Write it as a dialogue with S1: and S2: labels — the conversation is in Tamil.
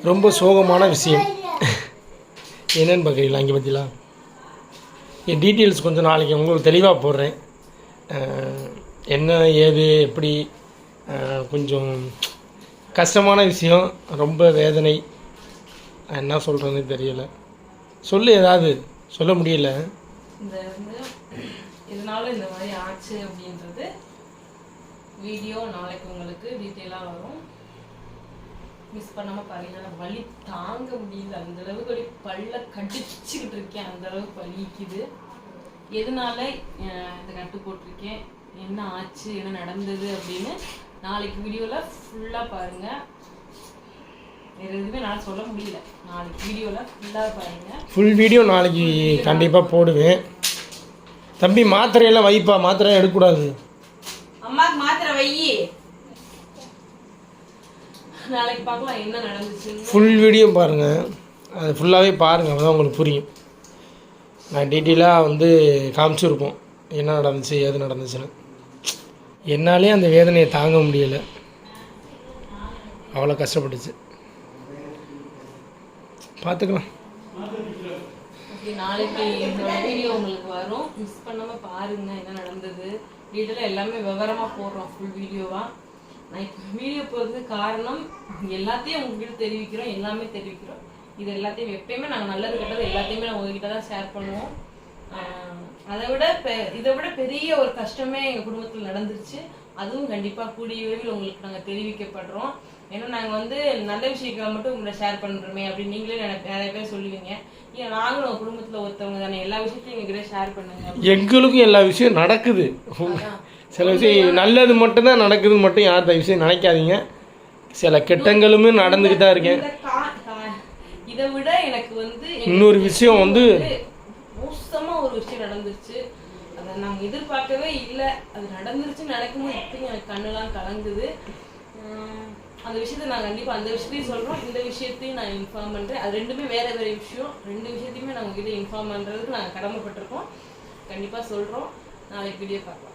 S1: ரொம்ப சோகமான விஷயம் என்னென்னு பார்க்குறீங்களா? இங்கே பற்றிலாம் என் டீட்டெயில்ஸ் கொஞ்சம் நாளைக்கு உங்களுக்கு தெளிவாக போடுறேன். என்ன ஏது எப்படி கொஞ்சம் கஷ்டமான விஷயம், ரொம்ப வேதனை. என்ன சொல்கிறதுன்னு தெரியலை. சொல்லு, ஏதாவது சொல்ல முடியல.
S2: இந்த வந்து இதனால இந்த மாதிரி ஆச்சு அப்படின்றது வீடியோ நாளைக்கு உங்களுக்கு டீட்டெயிலாக வரும். மிஸ் பண்ணாமல் பாருங்க. வலி தாங்க முடியல, அந்த அளவுக்கு வலி, பல்ல கடிச்சுக்கிட்டு இருக்கேன், அந்த அளவுக்கு வலிக்குது. எதனால இந்த கட்டு போட்டிருக்கேன், என்ன ஆச்சு, என்ன நடந்தது அப்படின்னு நாளைக்கு வீடியோவில் ஃபுல்லாக பாருங்கள். வேறு எதுவுமே நான் சொல்ல முடியல. நாளைக்கு வீடியோவில் ஃபுல்லாக பாருங்கள்.
S1: ஃபுல் வீடியோ நாளைக்கு கண்டிப்பாக போடுவேன். தம்பி மாத்திரையெல்லாம் வைப்பா, மாத்திரை எடுக்கக்கூடாது.
S2: அம்மாவுக்கு மாத்திரை வை. நாளைக்கு பார்க்கலாம் என்ன நடந்துச்சு.
S1: ஃபுல் வீடியோ பாருங்கள், அது ஃபுல்லாகவே பாருங்கள், அப்போ தான் உங்களுக்கு புரியும். நான் டீட்டெயிலாக வந்து காமிச்சிருப்போம் என்ன நடந்துச்சு ஏது நடந்துச்சுன்னு. என்னாலே அந்த வேதனையை தாங்க முடியலை, அவ்வளோ கஷ்டப்பட்டுச்சு. பார்த்துக்கலாம்.
S2: நாளைக்கு இந்த வீடியோ உங்களுக்கு வரும், மிஸ் பண்ணாமல் பாருங்கள் என்ன நடந்தது. டீட்டெயிலாக எல்லாமே விவரமாக போடுறோம், ஃபுல் வீடியோவாக. நான் இப்போ வீடியோ போகிறதுக்கு காரணம் எல்லாத்தையும் உங்ககிட்ட தெரிவிக்கிறோம், எல்லாமே தெரிவிக்கிறோம். இது எல்லாத்தையும் எப்பயுமே நாங்கள் நல்லது கெட்டது எல்லாத்தையுமே நான் உங்ககிட்ட தான் ஷேர் பண்ணுவோம். இதை விட பெரிய ஒரு கஷ்டமே எங்கள் குடும்பத்தில் நடந்துருச்சு. அதுவும் கண்டிப்பாக கூடிய விரைவில் உங்களுக்கு நாங்கள் தெரிவிக்கப்படுறோம். ஏன்னா நாங்கள் வந்து நல்ல விஷயங்களை மட்டும் உங்களை ஷேர் பண்ணுறோமே அப்படின்னு நீங்களே நிறைய பேர் சொல்லுவீங்க. ஏன் நாங்களும் உங்கள் குடும்பத்தில் ஒருத்தவங்க தானே, எல்லா விஷயத்தையும் எங்ககிட்ட ஷேர் பண்ணுங்க.
S1: எங்களுக்கும் எல்லா விஷயம் நடக்குது. சில விஷயம் நல்லது மட்டும்தான் நடக்குதுன்னு மட்டும் யார் தயவு விஷயம் நினைக்காதீங்க. சில கெட்டங்களுமே நடந்துக்கிட்டு தான் இருக்கேன்.
S2: இதை விட எனக்கு வந்து
S1: இன்னொரு விஷயம் வந்து
S2: மோசமாக ஒரு விஷயம் நடந்துருச்சு. அதை நாங்கள் எதிர்பார்க்கவே இல்லை. அது நடந்துருச்சுன்னு நினைக்கும்போது இப்பயும் எனக்கு கண்ணெல்லாம் கலங்குது. அந்த விஷயத்தை நான் கண்டிப்பாக அந்த விஷயத்தையும் சொல்கிறோம், இந்த விஷயத்தையும் நான் இன்ஃபார்ம் பண்ணுறேன். அது ரெண்டுமே வேறு வேறு விஷயம். ரெண்டு விஷயத்தையுமே நாங்கள் கிட்ட இன்ஃபார்ம் பண்ணுறதுக்கு நாங்கள் கடமைப்பட்டிருக்கோம். கண்டிப்பாக சொல்கிறோம். நாளைக்கு வீடியோ பார்க்கலாம்.